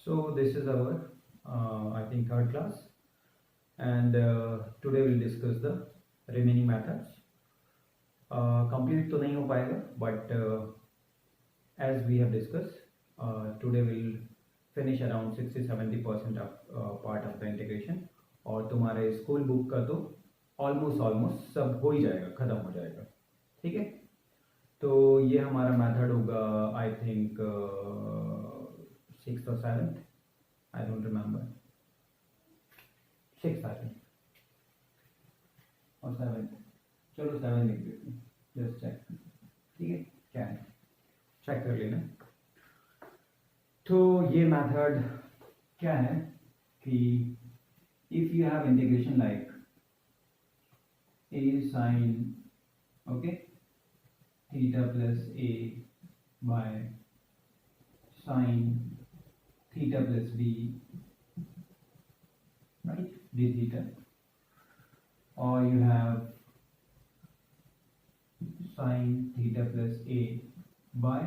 So this is our I think third class, and today we'll discuss the remaining methods. Complete तो नहीं हो पाएगा, but as we have discussed, today we'll finish around 60-70% of part of the integration. और तुम्हारे school book का तो almost सब हो ही जाएगा, ख़त्म हो जाएगा. ठीक है, तो ये हमारा मेथड होगा I think 6th or 7th, I don't remember. 6th I think और 7th. चलो 7 लिख देते हैं, जस्ट चेक. ठीक है, क्या है चेक कर लेना. तो ये मेथड क्या है कि if you have integration like a sin okay theta plus a by sin theta plus b, right, d theta, or you have sin theta plus a by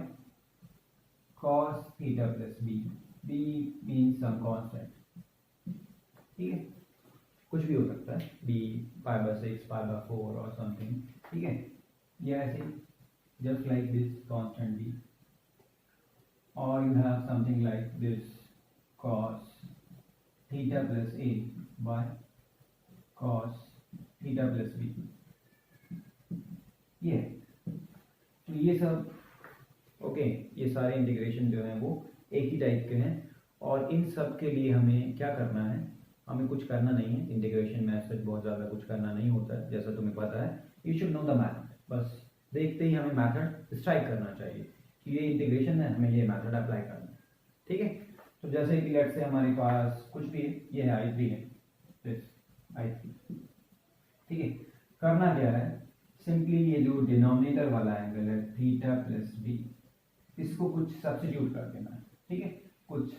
cos theta plus b. b means some constant. ठीक है, कुछ भी हो सकता है, b pi/6 pi/4 और something. ठीक है, ये ऐसे just like this constant b, or you have something like this cos theta plus a by cos theta plus b. ये तो ये सब ओके, ये सारे इंटीग्रेशन जो हैं वो एक ही टाइप के हैं, और इन सब के लिए हमें क्या करना है, हमें कुछ करना नहीं है. इंटीग्रेशन में ऐसा बहुत ज़्यादा कुछ करना नहीं होता है, जैसा तुम्हें पता है. You should know the method. बस देखते ही हमें मैथड स्ट्राइक करना चाहिए कि ये इंटीग्रेशन है, हमें ये मैथड अप्लाई करना है. ठीक है, तो जैसे कि लेट से हमारे पास कुछ भी है, ये है I3 है, दिस I3. ठीक है, करना क्या है, सिंपली ये जो डिनोमिनेटर वाला एंगल है थीटा प्लस बी, इसको कुछ सब्स्टिट्यूट कर देना है. ठीक है, कुछ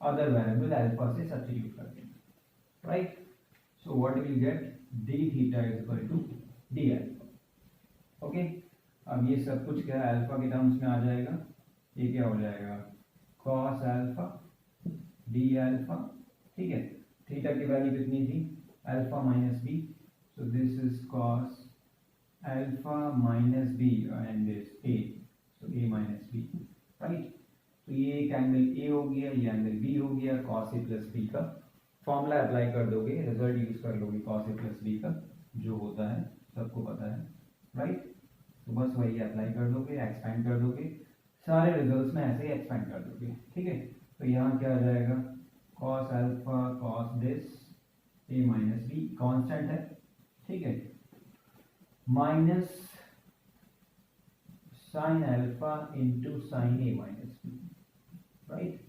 अदर वेरिएबल अल्फा से सब्स्टिट्यूट कर देना. Right, so what will get, d theta is equal to d alpha. Okay, अब ये सब कुछ क्या है, अल्फा के टर्म्स में आ जाएगा. ये क्या हो जाएगा, cos अल्फा d अल्फा. ठीक है, थीटा की वैल्यू कितनी थी, alpha minus B, so this is cos alpha minus B and this a, so a minus B. Right, तो ये एक एंगल a हो गया, ये एंगल b हो गया. cos a प्लस b का फॉर्मूला अप्लाई कर दोगे, रिजल्ट यूज कर लोगे cos a प्लस b का जो होता है, सबको पता है. राइट, तो बस वही अप्लाई कर दोगे, एक्सपेंड कर दोगे, सारे रिजल्ट्स में ऐसे ही एक्सपेंड कर दोगे. ठीक है, तो यहाँ क्या आ जाएगा, cos alpha cos this a minus B constant है. ठीक है, minus sine alpha into sine a minus B. Right,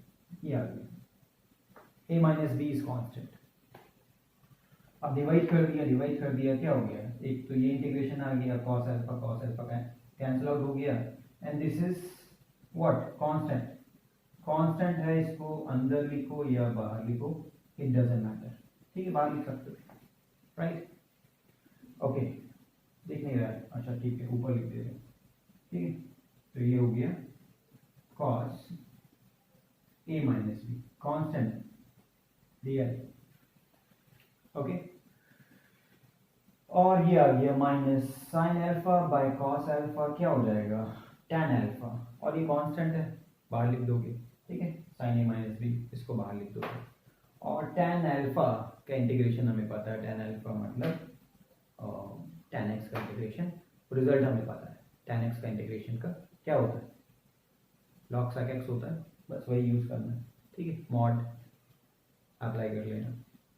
ये आ गया, a minus B is constant. अब डिवाइड कर दिया, क्या हो गया, एक तो ये इंटीग्रेशन आ गया, cos अल्फा कैंसिल आउट हो गया, and this is what, constant है. इसको अंदर लिखो या बाहर लिखो, इट डजंट मैटर. ठीक है, बाहर लिख सकते हो. राइट, ओके, दिख नहीं रहा है, अच्छा ठीक है, ऊपर लिख दे रहे. ठीक है, तो ये हो गया cos a minus B constant दिया. ओके, और ये आ गया minus sine alpha by cos alpha, क्या हो जाएगा, tan अल्फा, और ये कांस्टेंट है, बाहर लिख दोगे. ठीक है, साइन a माइनस बी, इसको बाहर लिख दोगे. और tan अल्फा का इंटीग्रेशन हमें पता है, tan अल्फा मतलब tan x का इंटीग्रेशन. रिजल्ट हमें पता है, tan x का इंटीग्रेशन का क्या होता है, log sec x होता है. बस वही यूज करना है. ठीक है, मॉड अप्लाई कर लेना.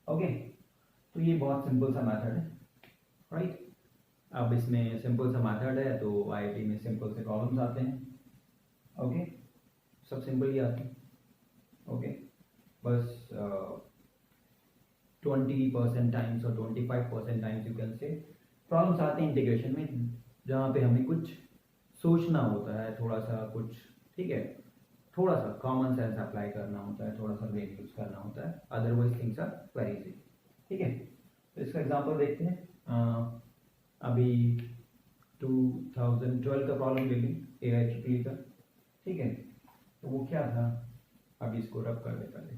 ओके, तो ये बहुत सिंपल सा मेथड है. राइट, अब इसमें सिंपल सा मेथड है, तो IIT में सिंपल से प्रॉब्लम्स आते हैं. ओके, सब सिंपल ही आते हैं. ओके, बस 20% टाइम्स और 25% times you can say problems आते हैं इंटीग्रेशन में, जहाँ पे हमें कुछ सोचना होता है, थोड़ा सा कुछ. ठीक है, थोड़ा सा कॉमन सेंस अप्लाई करना होता है, थोड़ा सा ब्रेन यूज करना होता है, otherwise things are very easy. ठीक है, तो इसका एग्जांपल देखते हैं. अभी 2012 का प्रॉब्लम ले लें, AI ट्रिपल का. ठीक है, तो वो क्या था, अभी इसको रब कर दे पहले।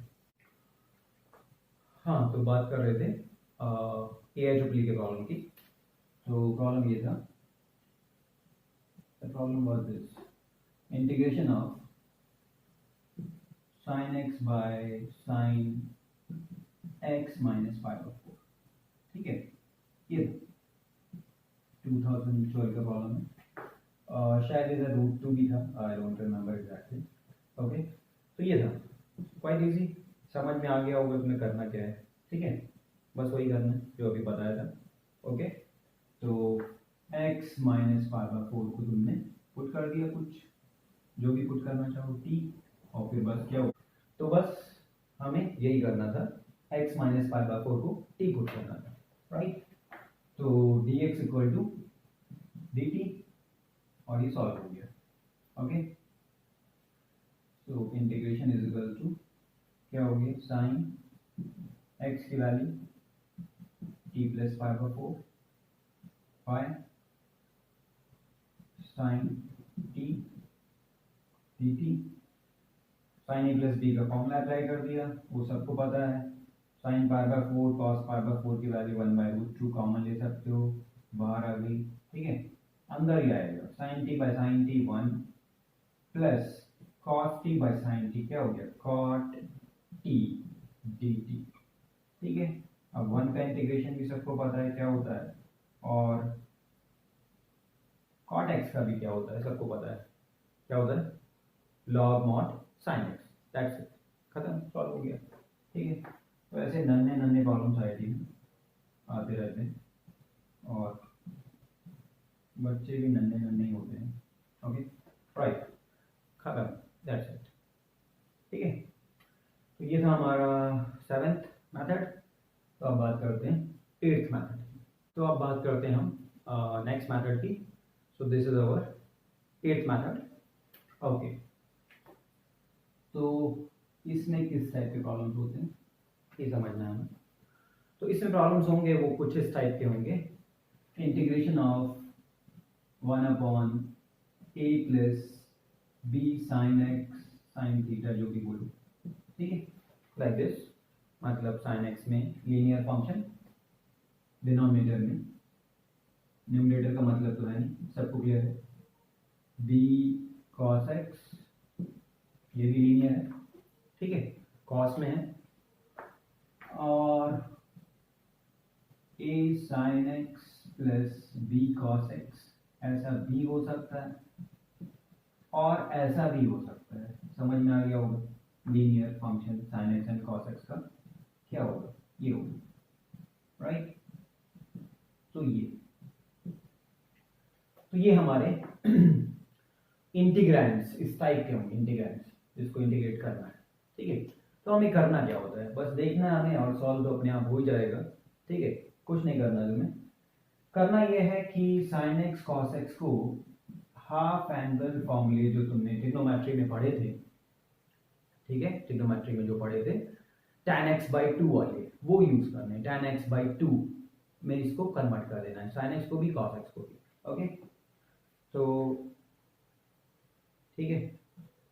हाँ, तो बात कर रहे थे AIEEE के प्रॉब्लम की। तो प्रॉब्लम ये था, the problem was this, integration of sin x by sin x minus 5/4। ठीक है, ये 2012 का प्रॉब्लम है, शायद इधर √2 भी था, I don't remember exactly. Okay, तो ये था क्वाइट इजी, समझ में आ गया होगा तुम्हें करना क्या है। ठीक है, बस वही करना है जो अभी बताया था। ओके, तो x माइनस 5/4 को तुमने पुट कर दिया, कुछ जो भी पुट करना चाहो t, और फिर बस क्या हो, तो बस हमें यही करना था, x माइनस 5/4 को t पुट करना था, राइट। तो dx इक्वल टू dt, और ये सॉल्व हो गया। ओके, तो इंटीग्रेशन इज इक्वल टू क्या हो गया, साइन x की value t plus 5/4 by sine t dt, sine a plus b का फॉर्मूला अप्लाई कर दिया, वो सबको पता है। साइन 5/4 कॉस 5/4 की वैल्यू 1/√2 कॉमन ले सकते हो, बाहर आ गई। ठीक है, अंदर ही आएगा, sine t by sine t 1 plus cos t by sine t क्या हो गया, कॉट t dt। ठीक है, अब 1 का इंटीग्रेशन भी सबको पता है क्या होता है, और कॉट x का भी क्या होता है सबको पता है, क्या होता है, log mod sine x। That's it, खत्म, सॉल्व हो गया। ठीक है, तो ऐसे नन्हे नन्हे प्रॉब्लम्स आईआईटी में आते रहते हैं, और बच्चे भी नन्हे नन्हे ही होते हैं। ओके, राइट, खत्म, दैट्स इट। ठीक है, तो ये था हमारा 7th मेथड। तो अब बात करते हैं 8th मेथड। तो अब बात करते हैं हम नेक्स्ट मेथड की। सो this is our 8th method. Okay, तो इसमें किस टाइप के प्रॉब्लम्स होते हैं ये समझना है हमें। तो इसमें प्रॉब्लम्स होंगे वो कुछ इस टाइप के होंगे, integration of 1/a plus b sine x sine theta, जो भी बोलो। ठीक है, लाइक दिस, मतलब साइन x में लीनियर फंक्शन, डिनोमिनेटर में, न्यूमरेटर का मतलब तो है नहीं, सबको क्लियर है, b cos x, ये भी लीनियर है। ठीक है, कॉस में है, और a sin x plus b cos x, ऐसा भी हो सकता है और ऐसा भी हो सकता है। समझ में आ गया होगा, linear function sin x and cos x का क्या होगा, ये होगा, राइट। तो ये हमारे इंटीग्रैंड्स इस टाइप के होंगे, इंटीग्रैंड्स जिसको इंटीग्रेट करना है। ठीक है, तो हमें करना क्या होता है, बस देखना है हमें, और सॉल्व तो अपने आप हो जाएगा। ठीक है, कुछ नहीं करना तुम्हें, करना यह है कि sin x cos x को हाफ एंगल फॉर्मूले जो तुमने ट्रिग्नोमेट्री में पढ़े थे, ठीक है, ट्रिग्नोमेट्री में जो पढ़े थे tan x/2 वाले, वो यूज करने, tan x/2 में इसको कन्वर्ट कर देना है, sin x को भी cos x को भी। ओके, तो ठीक है,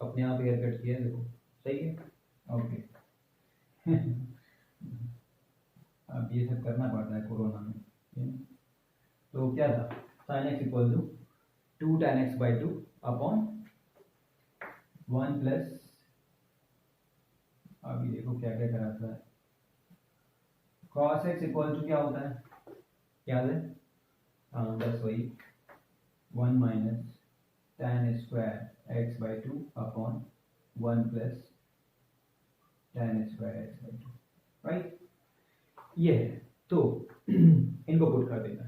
अपने आप हेयर कट किया है, देखो सही है। ओके अब ये सब करना पड़ता है कोरोना में। तो क्या था, sin x equal to 2 tan x/2 upon 1 plus, अभी देखो क्या क्या कराता है, cos x इक्वल टू क्या होता है, याद है, हाँ बस वही 1 minus tan square x/2 upon 1 plus tan square x/2, right. ये है, तो इनको पुट कर देना।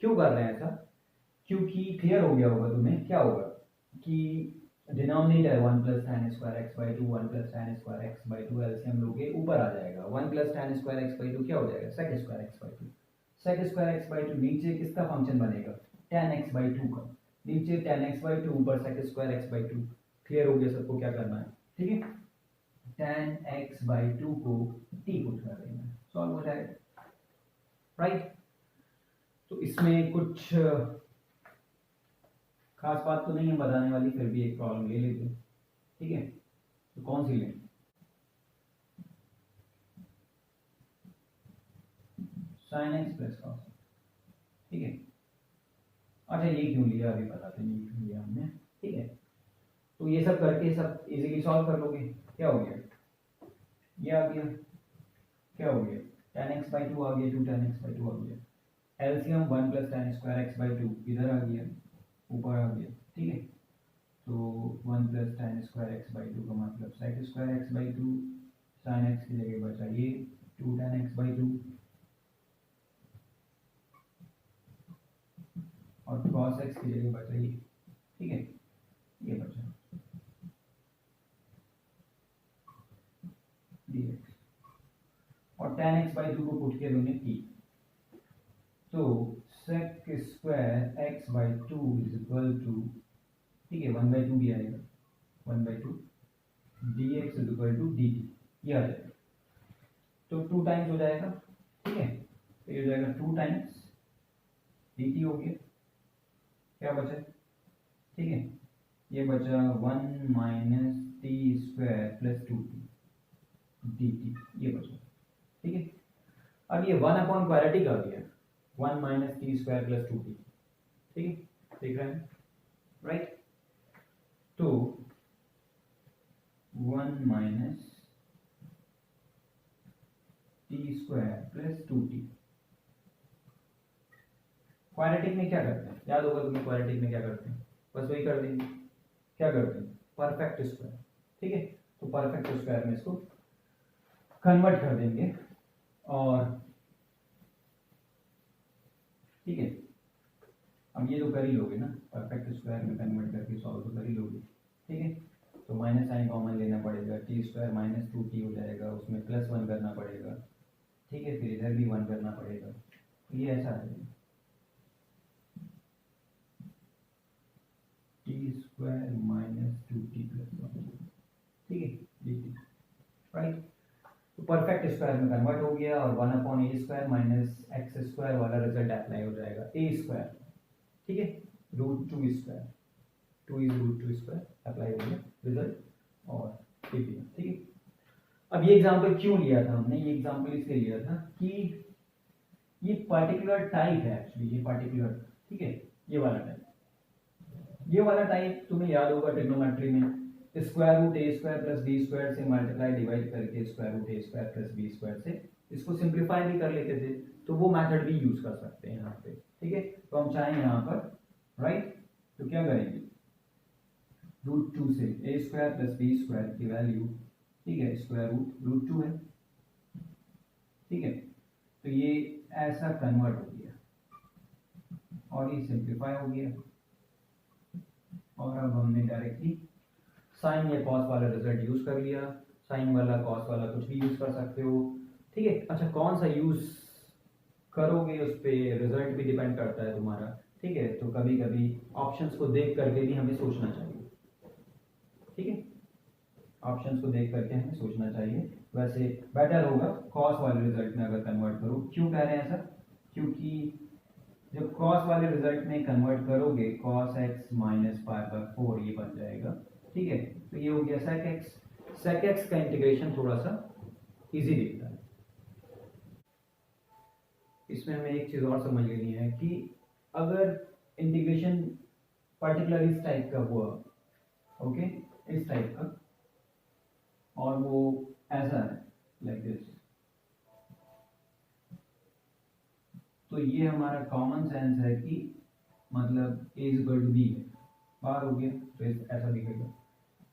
क्यों कर रहे हैं ऐसा, क्योंकि क्लियर हो गया होगा तुम्हें क्या होगा कि denominator 1 plus tan square x/2 1 plus tan square x/2 LCM लोगे ऊपर आ जाएगा, 1 प्लस tan स्क्वायर x/2 क्या हो जाएगा, sec square x/2। sec square x/2 नीचे किसका फंक्शन बनेगा, tan x/2 का, नीचे tan x/2 ऊपर sec स्क्वायर x/2। क्लियर हो गया सबको क्या करना है, ठीक है, tan x/2 को t पुट कर देना, सॉल्व हो जाएगा, राइट। तो इसमें कुछ खास बात तो नहीं है बताने वाली, फिर भी एक प्रॉब्लम ले लेते हैं। ठीक है, तो कौन सी लें, sine x plus cos x, ठीक है। अच्छा ये क्यों लिया अभी बताते हैं, ये क्यों लिया हमने, ठीक है। तो ये सब करके सब इजीली सॉल्व कर लोगे। क्या हो गया, ये आ गया, क्या हो गया, tan x बाई टू आ गया, 2 tan x बाई टू आ गया। LCM 1 plus tan square x by to इधर आ गया, ऊपर आ गया, ठीक है। तो 1 plus tan square x by to का मतलब sec square x by to, sine x की जगह बचा ये 2 tan x बाई टू, और cos x की जगह बचा ये, ठीक है, ये बचा dx, और tan x बाई टू को पुट किया दोनों t, तो sec square x by two is equal to, ठीक है, 1/2 भी आएगा, 1/2 dx is equal to dt, ये आ जाएगा। तो 2 टाइम्स हो जाएगा, ठीक है, तो ये हो जाएगा 2 टाइम्स dt हो गया, क्या बचा, ठीक है, ये बचा 1 minus T square plus 2t dt, ये बचा, ठीक है। अब ये 1 अपॉन क्वाड्रेटिक आ गया, 1 minus T square plus 2t, ठीक है, देख रहे हैं, राइट। तो 1 minus T square plus 2t, quadratic में क्या करते हैं, याद होगा तुम्हें क्वाड्रेटिक में क्या करते हैं, बस वही कर देंगे, क्या करते हैं, परफेक्ट स्क्वायर, ठीक है। तो परफेक्ट स्क्वायर में इसको कन्वर्ट कर देंगे, और ठीक है, अब ये तो कर ही लोगे ना, परफेक्ट स्क्वायर में कन्वर्ट करके सॉल्व तो कर ही लोगे, ठीक है। तो माइनस साइन कॉमन लेना पड़ेगा, टी स्क्वायर माइनस 2t हो जाएगा, उसमें प्लस 1 करना पड़ेगा, ठीक है, फिर इधर भी 1 करना पड़ेगा, तो ये ऐसा है T square minus 2t plus 1, ठीक है, dt, राइट। तो परफेक्ट स्क्वायर में कन्वर्ट हो गया, और 1 upon a square minus x square वाला रिजल्ट अप्लाई हो जाएगा ए स्क्वायर, ठीक है, root 2 square, 2 is root 2 square apply हो गया रिजल्ट, और ठीक है। अब ये एग्जांपल क्यों लिया था हमने, ये एग्जांपल इसलिए लिया था कि ये पर्टिकुलर टाइप है एक्चुअली, ये पर्टिकुलर, ठीक है, ये वाला टाइप, ये वाला टाइप तुम्हें याद होगा ट्रिग्नोमेट्री में, स्क्वायर रूट ए स्क्वायर प्लस बी स्क्वायर से मल्टीप्लाई डिवाइड करके स्क्वायर रूट ए स्क्वायर प्लस बी स्क्वायर से इसको सिंप्लीफाई भी कर लेते थे, तो वो मेथड भी यूज कर सकते हैं यहाँ पे, ठीक है। तो हम चाहें यहाँ पर, राइट, तो क्या करेंगे, रूट 2 से ए स्क्वायर प्लस बी स्क्वायर की वैल्यू, ठीक है, स्क्वायर रूट 2 है, ठीक है, तो ये ऐसा कन्वर्ट हो गया, और ये सिंप्लीफाई हो गया, और अब हमने डायरेक्टली साइन या कॉस वाला रिजल्ट यूज कर लिया, साइन वाला कॉस वाला कुछ भी यूज कर सकते हो, ठीक है। अच्छा कौन सा यूज करोगे उस पर रिजल्ट भी डिपेंड करता है तुम्हारा, ठीक है। तो कभी कभी ऑप्शंस को देख करके भी हमें सोचना चाहिए, ठीक है, ऑप्शंस को देख करके हमें सोचना चाहिए। वैसे बेटर होगा कॉस वाले रिजल्ट में अगर कन्वर्ट करो, क्यों कह रहे हैं ऐसा, क्योंकि जब कॉस वाले रिजल्ट में कन्वर्ट करोगे cos x minus pi by 4 ये बन जाएगा, ठीक है। तो ये हो गया sec x का इंटीग्रेशन थोड़ा सा इजी दिखता है। इसमें हमें एक चीज और समझ लेनी है कि अगर इंटीग्रेशन पर्टिकुलर इस टाइप का हुआ, ओके, इस टाइप का, और वो ऐसा है लाइक दिस, तो ये हमारा कॉमन सेंस है कि मतलब a is equal to b है, बाहर हो गया, तो ऐसा दिखेगा।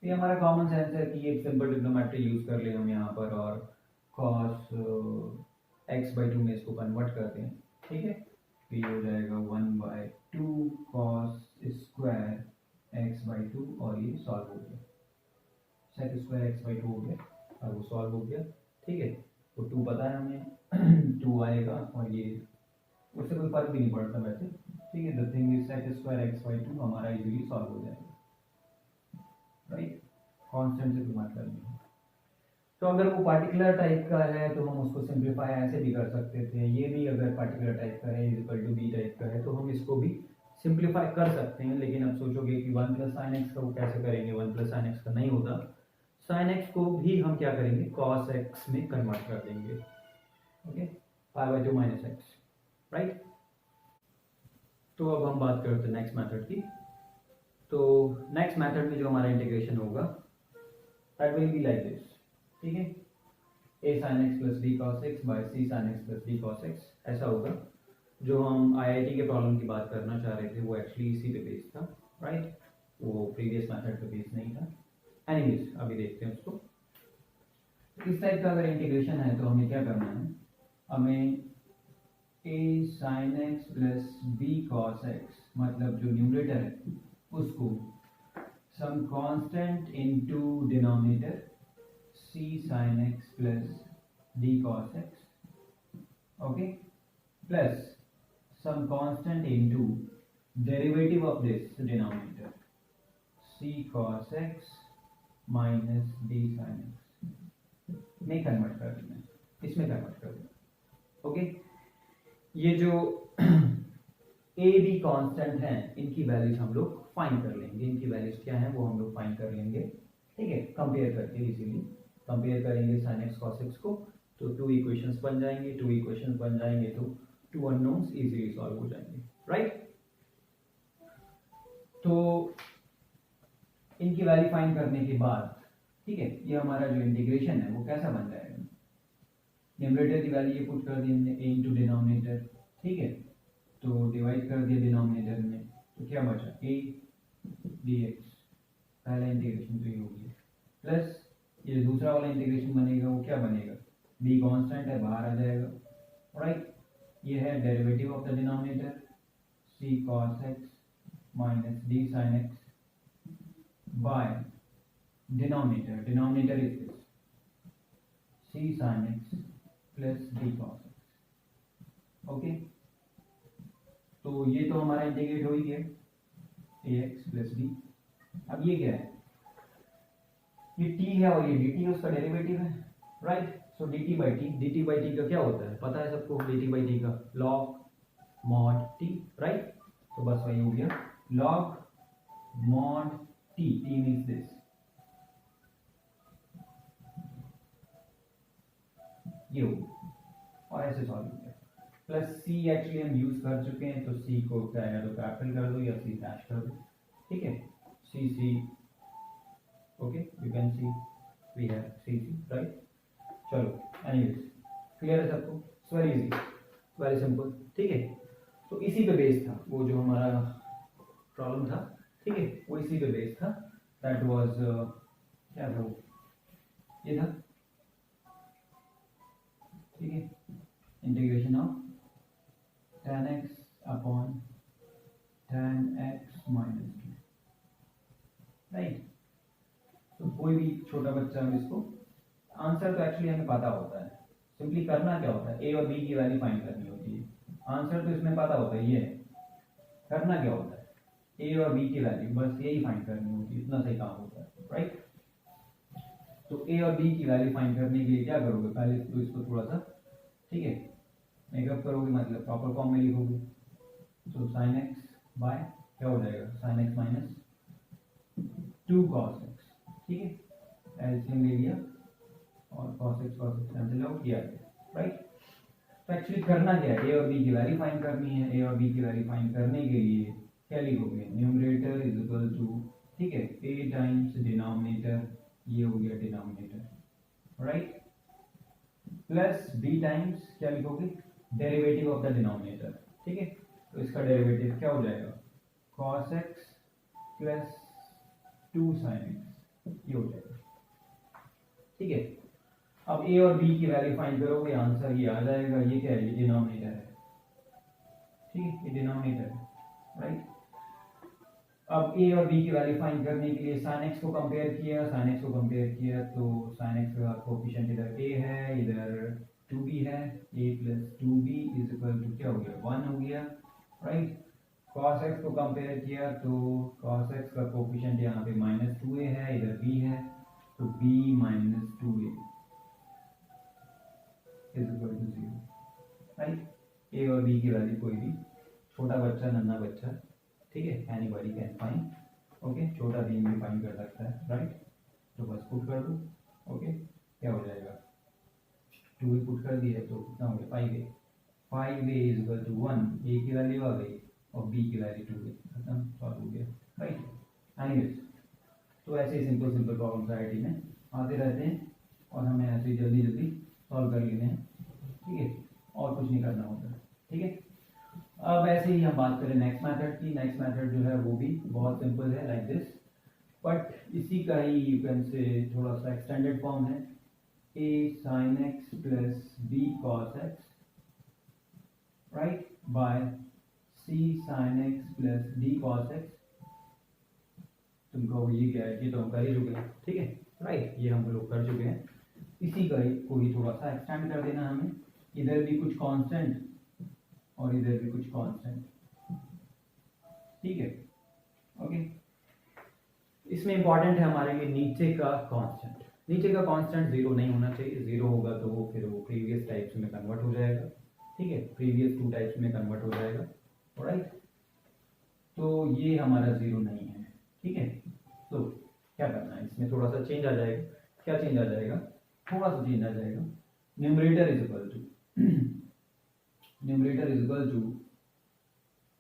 ये हमारा कॉमन सेंस है कि एक सिंपल ट्रिग्नोमेट्री यूज कर ले हम यहाँ पर, और cos x बाई 2 में इसको कन्वर्ट करते हैं, ठीक है। तो ये हो जाएगा 1/2 cos स्क्वायर x बाई 2, और ये सॉल्व हो गया, sec स्क्वायर x बाई 2 हो गया, और वो सॉल्व हो गया, ठीक है। तो 2 पता है हमें, 2 आएगा, और ये उससे कोई फर्क भी नहीं पड़ता वैसे, ठीक है। The thing is sec square x by 2 हमारा इजीली सॉल्व हो जाएगा, राइट, कांस्टेंट से कोई मतलब नहीं। तो अगर वो पार्टिकुलर टाइप का है तो हम उसको सिंप्लीफाई ऐसे भी कर सकते थे, ये भी अगर पार्टिकुलर टाइप का है is equal to b type का है तो हम इसको भी सिंप्लीफाई कर सकते हैं। लेकिन अब सोचोगे कि 1 प्लस साइन एक्स का वो कैसे करेंगे, 1 प्लस साइन एक्स का नहीं होता, साइन एक्स को भी हम क्या करेंगे, कॉस एक्स में कन्वर्ट कर देंगे, ओके। 5/2 minus x, right. तो अब हम बात करते हैं नेक्स्ट मेथड की। तो नेक्स्ट मेथड में जो हमारा इंटीग्रेशन होगा that will be like this, ठीक है, a sin x plus b cos x by c sin x plus b cos x, ऐसा होगा। जो हम आईआईटी के प्रॉब्लम की बात करना चाह रहे थे वो एक्चुअली इसी पे बेस्ड था, राइट, वो प्रीवियस मेथड पे बेस्ड नहीं था। एनीवेज अभी देखते हैं उसको। इस टाइप का अगर इंटीग्रेशन है तो हमें क्या करना है, हमें a sin x plus b cos x, मतलब जो न्यूमरेटर है उसको some constant into denominator c sin x plus d cos x, okay, plus some constant into derivative of this denominator c cos x minus d sin x में convert कर देना है, इसमें convert कर देना, ओके। ये जो ए बी कांस्टेंट हैं इनकी वैल्यूज हम लोग फाइंड कर लेंगे, इनकी वैल्यूज क्या हैं वो हम लोग फाइंड कर लेंगे, ठीक है, कंपेयर करके। इजीली कंपेयर करेंगे sin x cos x को तो टू इक्वेशंस बन जाएंगे, टू इक्वेशंस बन जाएंगे तो टू अननोन्स इजीली सॉल्व हो जाएंगे, राइट। तो इनकी वैल्यू फाइंड करने के बाद, ठीक है, ये हमारा जो इंटीग्रेशन है वो कैसा बन जाएगा, न्यूमरेटर की वैल्यू ये पुट कर देंगे a इंटू डिनोमिनेटर, ठीक है, तो डिवाइड कर दिया डिनोमिनेटर में तो क्या बचा a dx, पहला इंटीग्रेशन तो ये हो गया, प्लस ये दूसरा वाला इंटीग्रेशन बनेगा वो क्या बनेगा, b कांस्टेंट है बाहर आ जाएगा, राइट। ये है derivative of the denominator c cos x minus d sin x by denominator, denominator is this c sin x plus d cos x, okay. तो ये तो हमारा इंटीग्रेट हो ही गया ax प्लस d। अब ये क्या है, ये t है और ये dt है, उसका डेरिवेटिव है, right. So dt by T का क्या होता है पता है सबको, dt बाई टी का log mod t, राइट। तो बस वही हो गया log mod t, t means this, ये हो और ऐसे सॉल्व हो गया। प्लस c एक्चुअली हम यूज कर चुके हैं तो c को क्या है तो कैपिटल कर दो या c डैश कर दो, ठीक है, c okay, you can see we have c right. चलो एनीवेज क्लियर है सबको, it's very easy, very simple, ठीक है। तो इसी पे बेस्ड था वो जो हमारा प्रॉब्लम था, ठीक है, वो इसी पे बेस्ड था, दैट वाज क्या था वो, ये था, ठीक है, integration of tan x upon tan x minus 2, right. तो कोई भी छोटा बच्चा हम इसको, आंसर तो एक्चुअली हमें पता होता है, सिंपली करना क्या होता है, ए और बी की वैल्यू फाइंड करनी होती है, आंसर तो इसमें पता होता है, ये करना क्या होता है ए और बी की वैल्यू बस यही फाइंड करनी होती है, इतना सही काम होता है, राइट। तो ए और बी की वैल्यू फाइंड करने के लिए क्या करोगे, पहले तो इसको थोड़ा सा, ठीक है, मेकअप करोगे, मतलब प्रॉपर फॉर्म में लिखोगे, तो साइन एक्स बाय क्या हो जाएगा, sine x minus 2 cos x, ठीक है, एलसीएम ले लिया और cos x कैंसिल आउट किया गया, राइट। तो एक्चुअली करना क्या है, ए और बी की वैल्यू फाइंड करनी है, ए और बी की वैल्यू फाइंड करने के लिए क्या लिखोगे, न्यूमरेटर इज इक्वल टू, ठीक है, a टाइम्स डिनोमिनेटर, ये हो गया denominator, right, plus b times क्या लिखोगे, डेरिवेटिव ऑफ द डिनोमिनेटर, ठीक है, तो इसका डेरिवेटिव क्या हो जाएगा, cos x plus 2 sin x, ये हो जाएगा, ठीक है। अब a और b की वैल्यू फाइंड करोगे, आंसर ये आ जाएगा, ये क्या है, ये डिनोमिनेटर है, ठीक है, ये डिनोमिनेटर है, राइट। अब a और b की वैल्यू फाइंड करने के लिए sin x को कंपेयर किया, sin x को कंपेयर किया तो sin x का कोएफिशिएंट इधर a है, इधर 2b है, a plus 2b is equal to क्या हो गया, 1 हो गया, राइट। cos x को कंपेयर किया तो cos x का कोएफिशिएंट यहाँ पे -2a है, इधर b है, तो b minus 2a is equal to 0, right. a और b की वैल्यू कोई भी छोटा बच्चा, नन्हा बच्चा, ठीक है, एनीबॉडी कैन फाइंड, ओके, छोटा भी फाइंड कर सकता है, राइट। तो बस पुट कर दो, ओके, क्या हो जाएगा, 2 ही पुट कर दिया तो कितना हो गया 5a, 5a is equal to 1, a की वैल्यू आ गई और b की वैल्यू 2 है, खत्म, सॉल्व हो गया, राइट। एनीवेज, तो ऐसे ही सिंपल सिंपल प्रॉब्लम्स आईआईटी में आते रहते हैं और हमें ऐसे ही जल्दी जल्दी सॉल्व कर लेने हैं, ठीक है, और कुछ नहीं करना होता, ठीक है। अब ऐसे ही हम बात करें नेक्स्ट मेथड की। नेक्स्ट मेथड जो है वो भी बहुत सिंपल है, लाइक दिस, बट इसी का ही यू कैन से थोड़ा सा एक्सटेंडेड फॉर्म है, a sin x plus b cos x, right, by c sin x plus d cos x। तुमको ये क्या है, ये तो हम कर ही चुके हैं, ठीक है, राइट, ये हम लोग कर चुके हैं। इसी का ही को ही थोड़ा सा एक्सटेंड कर देना हमें, इधर भी कुछ कांस्टेंट और इधर भी कुछ कांस्टेंट, ठीक है, ओके। इसमें इंपॉर्टेंट है हमारे लिए नीचे का कांस्टेंट। नीचे का कांस्टेंट जीरो नहीं होना चाहिए, जीरो होगा तो वो फिर वो प्रीवियस टाइप्स में कन्वर्ट हो जाएगा, ठीक है, प्रीवियस टू टाइप्स में कन्वर्ट हो जाएगा, राइट। तो ये हमारा जीरो नहीं है, ठीक है। तो क्या करना है, इसमें थोड़ा सा चेंज आ जाएगा। क्या चेंज आ जाएगा, थोड़ा सा चेंज आ जाएगा। Numerator is equal to numerator is equal to,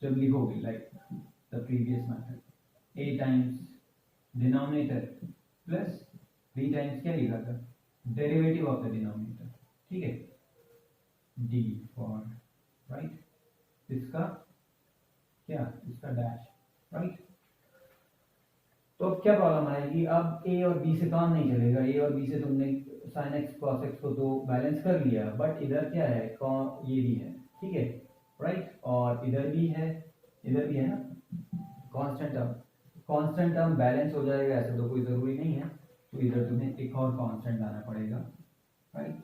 जब लिखोगे like the previous method, a times denominator plus b times क्या लिखा था, डेरिवेटिव ऑफ द डिनोमिनेटर, ठीक है, d फॉर, राइट, इसका क्या, इसका डैश, राइट। तो अब क्या प्रॉब्लम आएगी, अब a और b से काम नहीं चलेगा। a और b से तुमने sin x cos x को तो बैलेंस कर लिया, बट इधर क्या है, ये भी है, ठीक है, राइट, और इधर भी है, इधर भी है ना constant term. Constant term balance हो जाएगा ऐसे तो कोई ज़रूरी नहीं है, तो इधर तुम्हें एक और कांस्टेंट लाना पड़ेगा, right,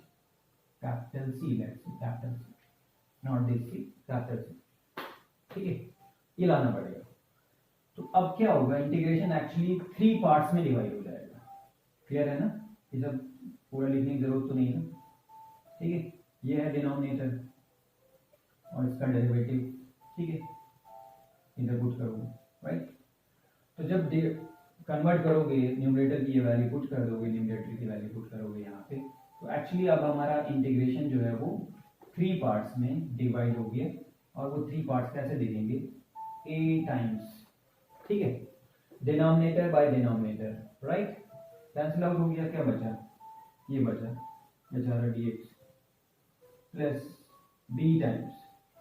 capital C, let's say capital C, not this C, capital C, ठीक है, ये लाना पड़ेगा। तो अब क्या होगा, इंटीग्रेशन एक्चुअली 3 पार्ट्स में डिवाइड हो जाएगा, क्लियर है ना, ये सब पूरा लिखने की जरूरत तो नहीं है, ठीक है। ये है डिनोमिनेटर और इसका डेरिवेटिव, ठीक है, इधर पुट करोगे, राइट। तो जब कन्वर्ट करोगे, न्यूमरेटर की ये वैल्यू पुट कर दोगे, न्यूमरेटर की वैल्यू पुट करोगे यहाँ पे, तो एक्चुअली अब हमारा इंटीग्रेशन जो है वो 3 पार्ट्स में डिवाइड हो गया। और वो 3 पार्ट्स कैसे दिखेंगे, a टाइम्स, ठीक है, denominator by denominator, right, cancel out हो गया, क्या बचा, ये बचा बेचारा dx plus b times,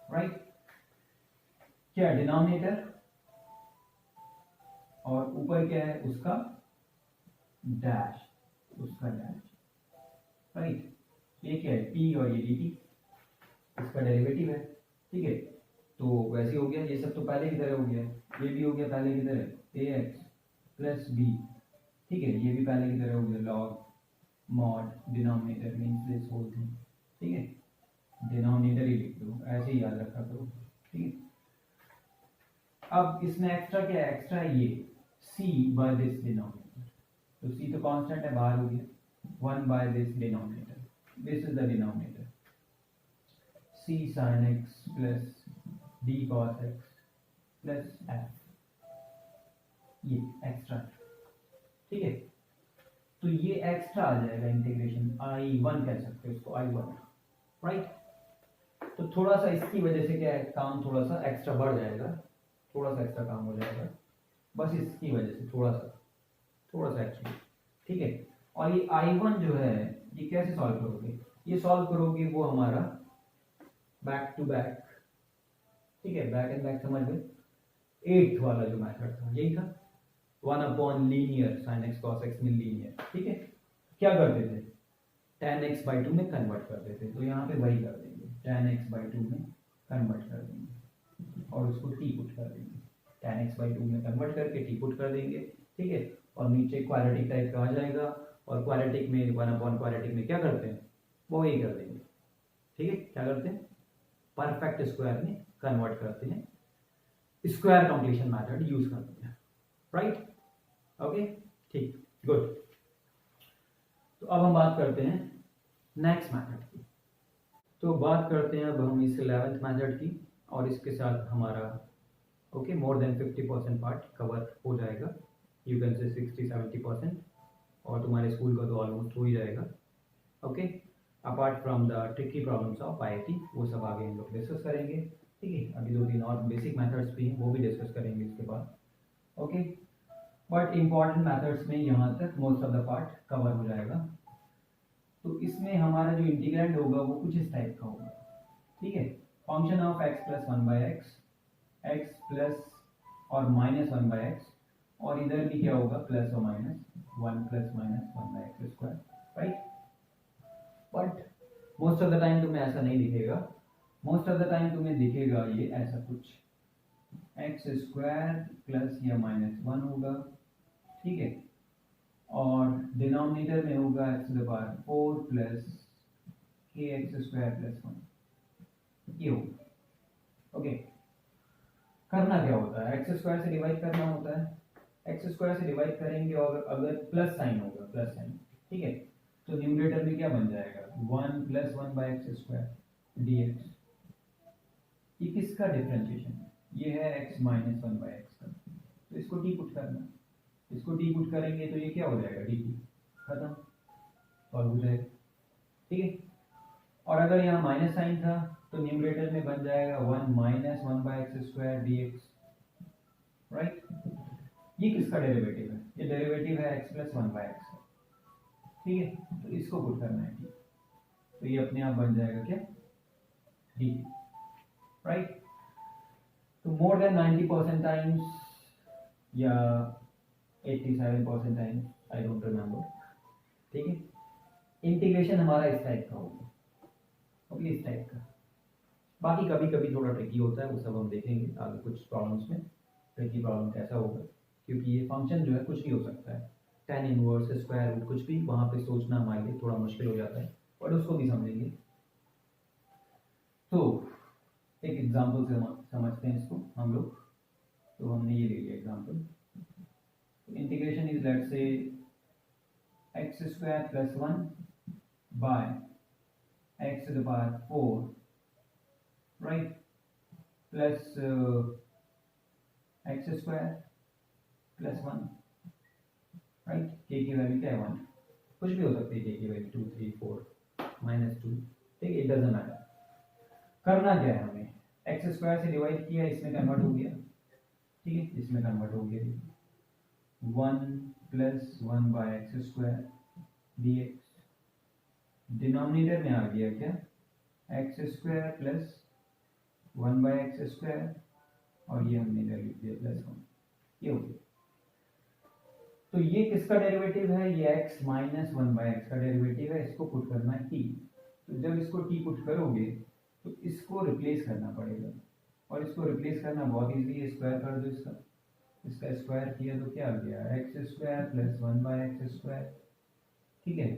right, क्या डिनोमिनेटर और ऊपर क्या है उसका डैश, उसका डैश, राइट। ये क्या है, p और ये dt, इसका डेरिवेटिव है, ठीक है। तो वैसे हो गया, ये सब तो पहले की तरह हो गया, ये भी हो गया पहले की तरह ax प्लस b, ठीक है, ये भी पहले की तरह हो गया, log mod denominator means this whole thing, ठीक है, डिनोमिनेटर ही लिख दो, ऐसे ही याद रखा करो, ठीक है। अब इसमें एक्स्ट्रा क्या है, एक्स्ट्रा ये c बाय दिस डिनोमिनेटर, तो c तो कांस्टेंट है, बाहर हो गया, 1 by this denominator, this is the denominator, c sin x plus d cos x plus f, ये एक्स्ट्रा, ठीक है। तो ये एक्स्ट्रा आ जाएगा, इंटीग्रेशन I1 कह सकते हो इसको, I1, राइट। तो थोड़ा सा इसकी वजह से क्या है, काम थोड़ा सा एक्स्ट्रा बढ़ जाएगा, थोड़ा सा एक्स्ट्रा काम हो जाएगा, बस इसकी वजह से थोड़ा सा एक्चुअली, ठीक है। और ये I1 जो है ये कैसे सॉल्व करोगे, ये सॉल्व करोगे वो हमारा बैक टू बैक, ठीक है, बैक एंड बैक समझ गए, 8th वाला जो मेथड था यही था, 1 upon linear sin x cos x में लीनियर, ठीक है। क्या करते थे, tan x by 2 में कन्वर्ट कर देते, तो यहाँ पे वही कर देंगे, tan x by 2 में कन्वर्ट कर देंगे और उसको t पुट कर देंगे, tan x by 2 में कन्वर्ट करके t पुट कर देंगे, ठीक है। और नीचे क्वाड्रेटिक टाइप का आ जाएगा, और क्वाड्रेटिक में 1 अपॉन क्वाड्रेटिक में क्या करते हैं, वो यही कर देंगे, ठीक है। क्या करते हैं, परफेक्ट स्क्वायर में कन्वर्ट करते हैं, स्क्वायर कंप्लीशन मेथड यूज करते हैं, राइट, ओके, ठीक, गुड। तो अब हम बात करते हैं नेक्स्ट मेथड की। तो बात करते हैं अब हम इस 11th मेथड की, और इसके साथ हमारा okay more than 50% part cover हो जाएगा, यू कैन से 60-70%, और तुम्हारे स्कूल का तो ऑलमोस्ट हो ही जाएगा, okay. Apart from the tricky problems of IIT, वो सब आगे हम लोग डिस्कस करेंगे। ठीक है, अभी 2-3 और बेसिक मेथड्स भी हैं, वो भी डिस्कस करेंगे इसके बाद। ओके, बट इम्पॉर्टेंट मेथड्स में यहाँ तक most of the part cover हो जाएगा। तो इसमें हमारा जो इंटीग्रैंड होगा वो कुछ इस टाइप का होगा। ठीक है, function of x plus 1/x, x plus और माइनस 1/x, और इधर भी क्या होगा, प्लस और minus 1 plus minus 1/x², right. But most of the time तुम्हें ऐसा नहीं दिखेगा, मोस्ट ऑफ द टाइम तुम्हें दिखेगा ये ऐसा कुछ, x² प्लस या माइनस 1 होगा। ठीक है, और डिनोमिनेटर में होगा x⁴ प्लस kx² प्लस 1, ये होगा। ओके, करना क्या होता है, x² से डिवाइड करना होता है। x² से डिवाइड करेंगे और अगर प्लस साइन होगा, प्लस साइन, ठीक है, तो न्यूमरेटर में क्या बन जाएगा, 1 प्लस 1/x² dx। ये किसका डिफरेंशिएशन है, ये है x माइनस 1/x का। तो इसको टी पुट करना, इसको टी पुट करेंगे तो ये क्या हो जाएगा, dt, खत्म, सॉल्व हो जाएगा। ठीक है, और अगर यहाँ माइनस साइन था तो न्यूमरेटर में बन जाएगा 1 माइनस 1/x² dx, राइट। ये किसका डेरिवेटिव है, ये डेरिवेटिव है x प्लस 1/x का। ठीक है, तो इसको पुट करना है टी, तो ये अपने आप बन जाएगा क्या, dt, राइट। तो मोर देन 90% टाइम्स या 87% टाइम्स, आई डोंट रिमेम्बर। ठीक है, इंटीग्रेशन हमारा इस टाइप का होगा, ओके, इस टाइप का। बाकी कभी कभी थोड़ा ट्रिकी होता है, वो सब हम देखेंगे आगे कुछ प्रॉब्लम्स में, ट्रिकी प्रॉब्लम कैसा होगा, क्योंकि ये फंक्शन जो है कुछ भी हो सकता है, tan इनवर्स, स्क्वायर रूट, कुछ भी, वहाँ पे सोचना हमारे लिए थोड़ा मुश्किल हो जाता है, बट उसको भी समझेंगे। तो एक एग्जाम्पल से समझते हैं इसको हम लोग। तो हमने ये ले लिया example, integration is let's say x² plus 1 by x⁴, right, plus x² plus 1, right. k की वैल्यू क्या है, 1, कुछ भी हो सकती है, k की वैल्यू 2, 3, 4, -2, ठीक है, इट डजंट मैटर। करना क्या है हमें, x² से डिवाइड किया, इसमें कन्वर्ट हो गया, ठीक है, इसमें कन्वर्ट हो गया, 1 प्लस 1/x² dx, डिनोमिनेटर में आ गया क्या, x² प्लस 1/x², और ये हमने इधर लिख दिया प्लस 1, ये हो गया। तो ये किसका डेरिवेटिव है, ये x माइनस 1/x का डेरिवेटिव है, इसको पुट करना है t। तो जब इसको t पुट करोगे तो इसको रिप्लेस करना पड़ेगा, और इसको रिप्लेस करना बहुत इजी है, स्क्वायर कर दो इसका, इसका स्क्वायर किया तो क्या आ गया, x² प्लस 1/x², ठीक है,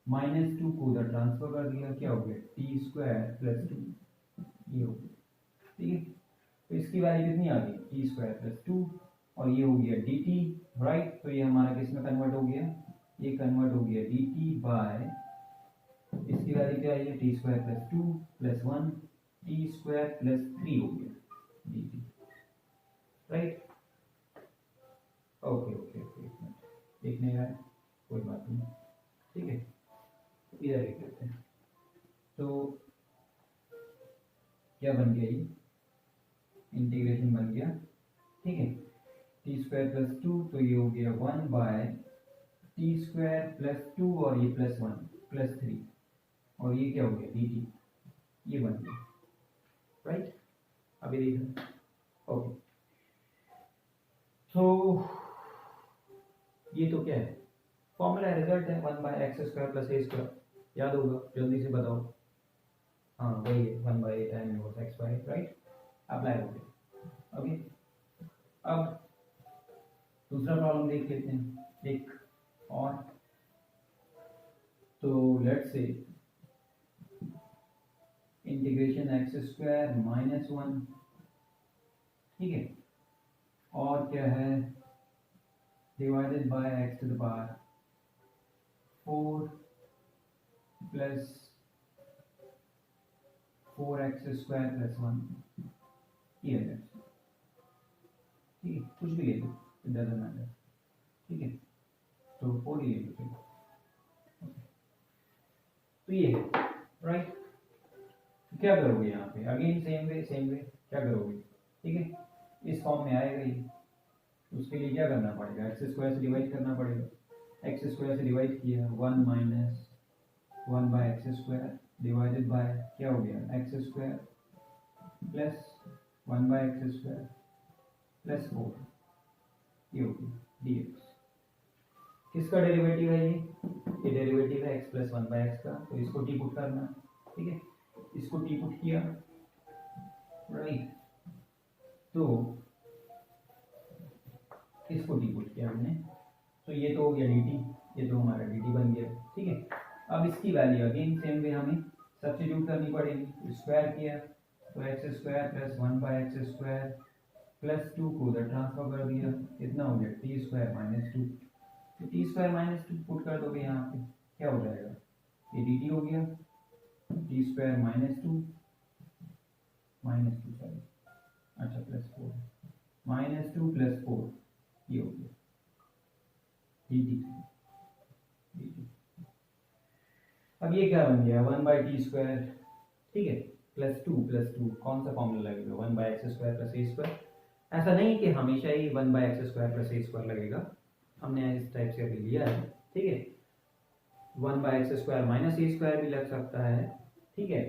-2 को उधर ट्रांसफर कर दिया, क्या हो गया, t² प्लस 2, ये हो गया। ठीक है, तो इसकी वैल्यू कितनी आ गई, t² प्लस 2, और ये हो गया dt, राइट। तो ये हमारा किस में कन्वर्ट हो गया, ये कन्वर्ट हो गया dt बाय, इसकी वैल्यू क्या है, t² plus 2 plus 1, t² plus 3 हो गया dt, right. Okay okay okay, एक मिनट, एक नहीं रहा है, कोई बात नहीं, ठीक है, इधर लिख लेते हैं। तो क्या बन गया, ये इंटीग्रेशन बन गया, ठीक है, t² प्लस 2, तो ये हो गया 1 बाय t² प्लस 2, और ये प्लस 1 प्लस 3, और ये क्या हो गया dt, ये बन गया, राइट। अभी देखना, ओके। तो ये तो क्या है, फॉर्मूला रिजल्ट है, 1/x² प्लस a², याद होगा, जल्दी से बताओ, हाँ वही है, 1/tan inverse x/, right, apply हो गया। ओके, अब दूसरा प्रॉब्लम देख लेते हैं एक और। तो let's say integration x² minus 1, ठीक है, और क्या है, divided by x⁴ plus 4x² plus 1, ये है, ठीक है, कुछ भी ले लो, इट डजंट मैटर, ठीक है, तो 4 ही ले लो, तो ये है। राइट। क्या करोगे यहाँ पे, अगेन सेम वे क्या करोगे, ठीक है, इस फॉर्म में आएगा ये, उसके लिए क्या करना पड़ेगा, एक्स स्क्वायर से डिवाइड करना पड़ेगा। एक्स स्क्वायर से डिवाइड किया, 1 minus 1 by x square divided by क्या हो गया, x square plus 1 by x square plus 4, ये हो गया dx। किसका डेरिवेटिव है ये डेरिवेटिव है x प्लस 1 बाय एक्स का, तो इसको टी पुट करना, ठीक है, इसको टी पुट किया, राइट, तो इसको टी पुट किया हमने, तो ये तो हो गया dt, ये तो हमारा dt बन गया, ठीक है। अब इसकी वैल्यू अगेन सेम वे हमें सब्स्टिट्यूट करनी पड़ेगी, स्क्वायर किया तो x square plus 1 by x square plus 2 को उधर ट्रांसफर कर दिया, कितना हो गया टी स्क्वायर माइनस 2, तो टी स्क्वायर माइनस 2 पुट कर दोगे यहाँ पे, क्या हो जाएगा, ये डी टी हो गया, टी स्क्वायर माइनस 2 सॉरी, अच्छा प्लस 4, माइनस 2 प्लस 4, ये हो गया डी टी। अब ये क्या बन गया, 1 बाई टी स्क्वायर, ठीक है, प्लस टू कौन सा फॉर्मूला लगेगा, 1 by x square plus A square. ऐसा नहीं कि हमेशा ही 1 by x square plus A square लगेगा, हमने इस टाइप से अभी लिया है, ठीक है। 1 by x square minus A square भी लग सकता है, ठीक है,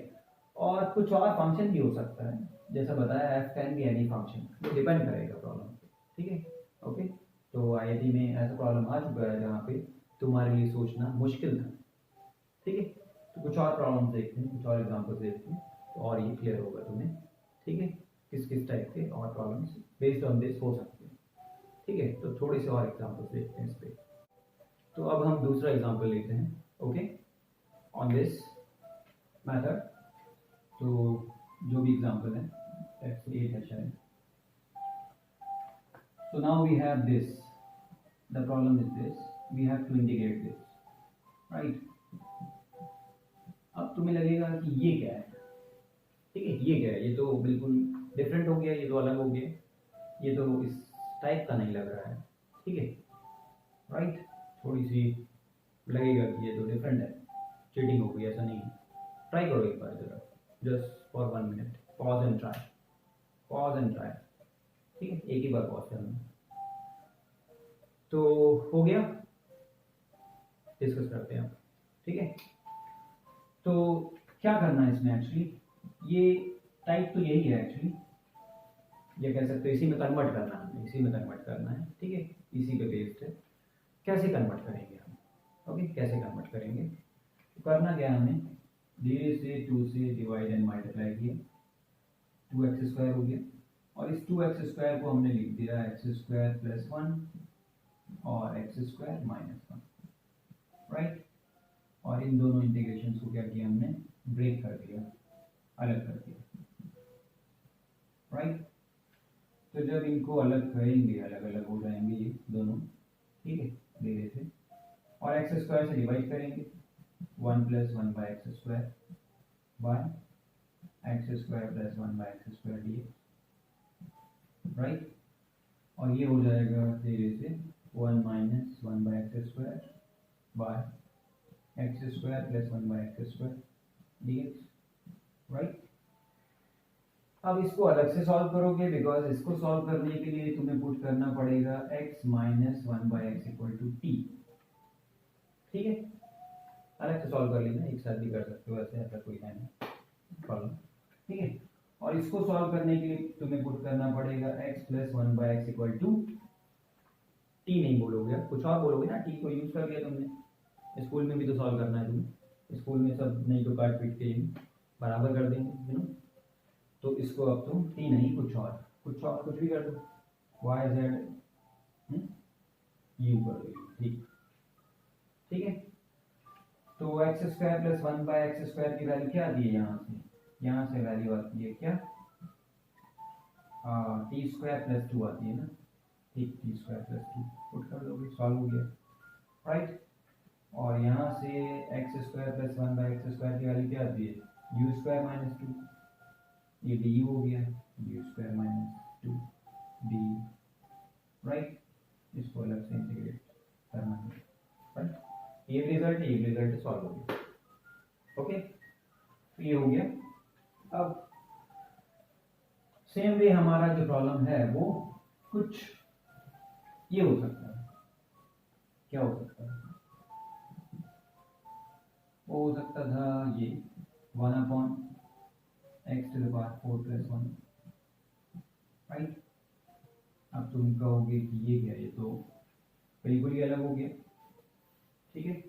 और कुछ और फंक्शन भी हो सकता है, जैसा बताया F can be any function, वो डिपेंड करेगा प्रॉब्लम पे, ठीक है, ओके। तो आईआईटी में ऐसा प्रॉब्लम आ चुका है जहाँ पे तुम्हारे लिए सोचना मुश्किल था, ठीक है। तो कुछ और प्रॉब्लम्स देखते हैं, कुछ और एग्जांपल्स देखते हैं, तो और ये क्लियर होगा तुम्हें, ठीक है, किस किस टाइप के और प्रॉब्लम्स बेस्ड ऑन दिस हो सकते हैं, ठीक है। तो थोड़े से और एग्जांपल्स देखते हैं इस पे। तो अब हम दूसरा एग्जांपल लेते हैं, ओके, ऑन दिस मेथड। तो जो भी एग्जांपल है, x8 है शायद। So now we have this, the problem is this, we have to integrate this, right। अब तुम्हें लगेगा कि ये क्या है, ठीक है, ये क्या है, ये तो बिल्कुल डिफरेंट हो गया, ये तो अलग हो गया, ये तो इस टाइप का नहीं लग रहा है, ठीक है, राइट। थोड़ी सी लगेगा कि ये तो डिफरेंट है, चीटिंग हो गई, ऐसा नहीं है। ट्राई करो एक बार जरा, just for 1 minute, pause and try, ठीक है, एक ही बार पॉज करना। तो हो गया, डिस्कस करते हैं अब, ठीक है। तो क्या करना है इसमें एक्चुअली, ये टाइप तो यही है एक्चुअली, ये कह सकते हो इसी में कन्वर्ट करना है, इसी में कन्वर्ट करना है, ठीक है, इसी पे बेस्ड है। कैसे कन्वर्ट करेंगे हम, ओके, कैसे कन्वर्ट करेंगे, तो करना क्या है हमें, धीरे से 2 से डिवाइड एंड मल्टीप्लाई किया, 2x स्क्वायर हो गया, और इस 2x स्क्वायर को हमने लिख दिया एक्स स्क्वायर प्लस 1 और एक्स स्क्वायर माइनस 1, राइट। और इन दोनों इंटीग्रेशन को क्या किया हमने, ब्रेक कर दिया, अलग कर दिया, राइट। तो जब इनको अलग करेंगे, अलग अलग हो जाएंगे ये दोनों, ठीक है, धीरे से, और एक्स स्क्वायर से डिवाइड करेंगे, 1 plus 1 by x square by x square plus 1 by x square D, right. और ये हो जाएगा धीरे से 1 minus 1 by x square by x square plus 1 by x square D, right. अब इसको अलग से सॉल्व करोगे, बिकॉज इसको सॉल्व करने के लिए तुम्हें पुट करना पड़ेगा x minus 1 by x equal to t, ठीक है, अलग से सॉल्व कर लेना, एक साथ भी कर सकते हो, ऐसे ऐसा कोई है नहीं प्रॉब्लम, ठीक है। और इसको सॉल्व करने के लिए तुम्हें पुट करना पड़ेगा x plus 1 by x equal to t, नहीं बोलोगे, कुछ और बोलोगे ना, टी को यूज कर लिया तुमने, स्कूल में भी तो सॉल्व करना है तुम्हें, स्कूल में सब नहीं तो काट पीट के बराबर कर देंगे, यू नो। तो इसको अब तुम टी नहीं, कुछ और कुछ भी कर दो, वाई जेड यू कर दो, ठीक है। तो x square plus 1 by x square की वैल्यू क्या आती है, यहाँ से वैल्यू आती है क्या, टी स्क्वायर प्लस 2 आती है ना, ठीक, टी स्क्वायर प्लस 2 पुट कर दोगे, सॉल्व हो गया, राइट। और यहाँ से x square plus 1 by x square की वैल्यू क्या आती है, यू स्क्वायर माइनस 2, ये डी यू हो गया, you square minus 2 D, right. इसको अलग से इंटीग्रेट करना है, राइट। ये रिजल्ट सॉल्व हो गया, ओके। तो ये हो गया। अब सेम वे हमारा जो प्रॉब्लम है वो कुछ ये हो सकता है। क्या हो सकता है? वो हो सकता था ये 1/x⁴ + 1, राइट। अब तुम कहोगे कि ये क्या है, ये तो बिल्कुल ही अलग हो गया। ठीक है,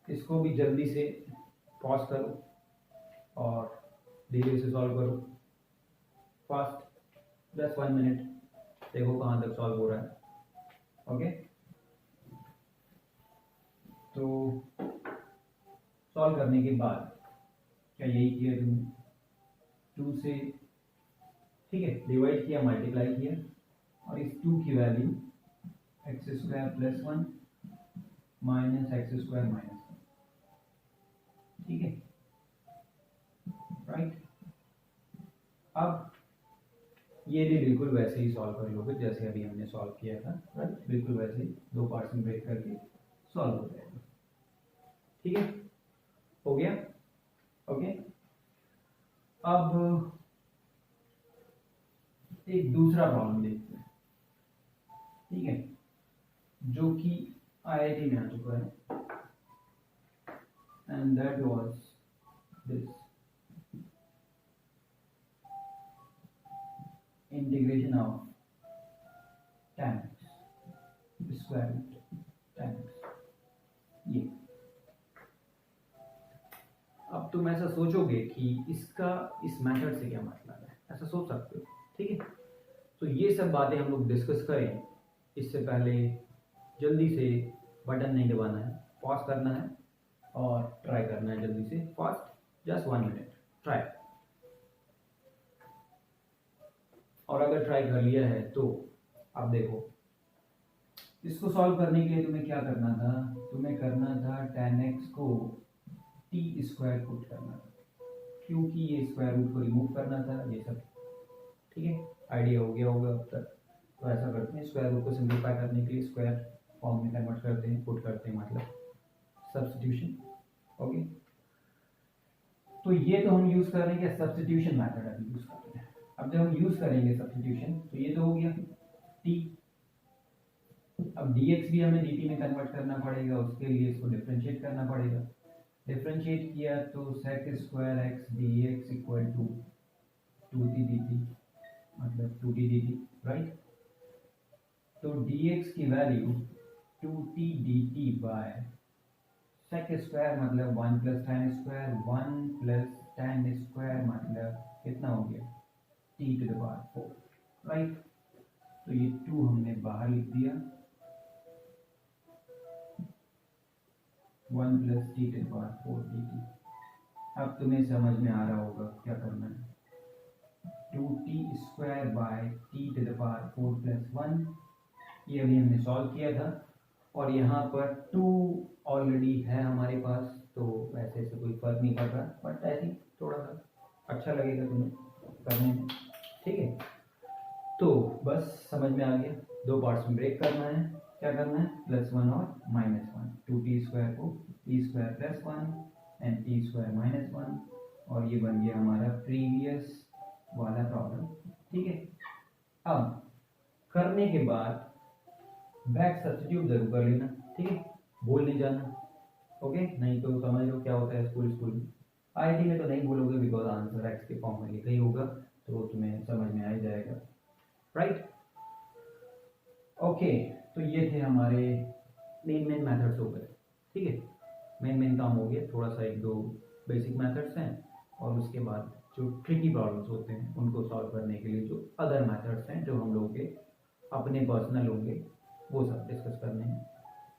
इसको भी जल्दी से पॉज करो और धीरे से सॉल्व करो, फास्ट, 1 मिनट, देखो कहाँ तक सॉल्व हो रहा है। ओके, तो सॉल्व करने के बाद क्या यही किया तुमने, 2 से, ठीक है, डिवाइड किया, मल्टीप्लाई किया, और इस 2 की वैल्यू x² + 1 - x² - 1, ठीक है, राइट। अब ये भी बिल्कुल वैसे ही सॉल्व कर लोगे जैसे अभी हमने सॉल्व किया था, राइट। बिल्कुल वैसे ही 2 पार्ट्स में ब्रेक करके सॉल्व हो जाएगा। ठीक है, हो गया। ओके, अब एक दूसरा प्रॉब्लम देखते हैं, ठीक है, जो कि IIT में आ चुका है, and that was this integration of tan x square root tan x। ये अब तुम ऐसा सोचोगे कि इसका इस मेथड से क्या मतलब है, ऐसा सोच सकते हो, ठीक है। तो ये सब बातें हम लोग डिस्कस करें, इससे पहले जल्दी से बटन नहीं दबाना है, पॉज करना है और ट्राई करना है जल्दी से, फास्ट, जस्ट 1 मिनट ट्राई। और अगर ट्राई कर लिया है तो अब देखो, इसको सॉल्व करने के लिए तुम्हें क्या करना था, तुम्हें करना था tan x को t² पुट करना था, क्योंकि ये स्क्वायर रूट को रिमूव करना था, ये सब, ठीक है, आइडिया हो गया होगा अब तक। तो ऐसा करते हैं, स्क्वायर रूट को सिंप्लीफाई करने के लिए स्क्वायर फॉर्म में कन्वर्ट करते हैं, पुट करते हैं, मतलब सब्स्टिट्यूशन। ओके, तो ये तो हम यूज कर रहे हैं सब्स्टिट्यूशन मेथड अभी यूज कर रहे हैं। अब जब हम यूज करेंगे सब्स्टिट्यूशन, तो ये तो हो गया t, अब dx भी हमें dt में कन्वर्ट करना पड़ेगा, उसके लिए इसको डिफरेंशिएट करना पड़ेगा। डिफरेंशिएट किया तो sec² x dx = 2t dt, मतलब 2t dt, राइट। तो dx की वैल्यू 2t dt बाय sec² मतलब 1 + tan², 1 + tan² मतलब कितना हो गया, t⁴, राइट। तो ये 2 हमने बाहर लिख दिया, 1 + t⁴ dt। अब तुम्हें समझ में आ रहा होगा क्या करना है, 2t² बाय t⁴ + 1, ये अभी हमने सॉल्व किया था, और यहाँ पर 2 ऑलरेडी है हमारे पास, तो वैसे से कोई फर्क नहीं पड़ रहा, बट आई थिंक थोड़ा सा अच्छा लगेगा तुम्हें करने में, ठीक है। तो बस समझ में आ गया, 2 पार्ट्स में ब्रेक करना है, क्या करना है, +1 और -1, 2t² को t² + 1 एंड t² - 1, और ये बन गया हमारा प्रीवियस वाला प्रॉब्लम, ठीक है। अब करने के बाद बैक सब्स्टिट्यूट जरूर कर लेना, ठीक है, भूल नहीं जाना। ओके, नहीं तो समझ लो क्या होता है स्कूल में, IIT में तो नहीं भूलोगे, बिकॉज आंसर x के फॉर्म में लिखा ही होगा, तो तुम्हें समझ में आ ही जाएगा, राइट। ओके, तो ये थे हमारे मेन मेथड्स हो गए, ठीक है, मेन काम हो गया, थोड़ा सा 1-2 बेसिक मेथड्स हैं, और उसके बाद जो ट्रिकी प्रॉब्लम्स होते हैं उनको सॉल्व करने के लिए जो अदर मेथड्स हैं जो हम लोगों के अपने पर्सनल होंगे, वो सब डिस्कस करने हैं।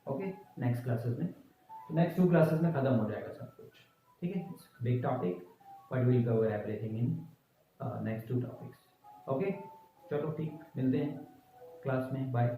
ओके, नेक्स्ट क्लासेस में, नेक्स्ट 2 क्लासेस में खत्म हो जाएगा सब कुछ, ठीक है। Big topic, but will cover everything in next 2 topics. Okay, चलो ठीक, मिलते हैं क्लास में, बाय।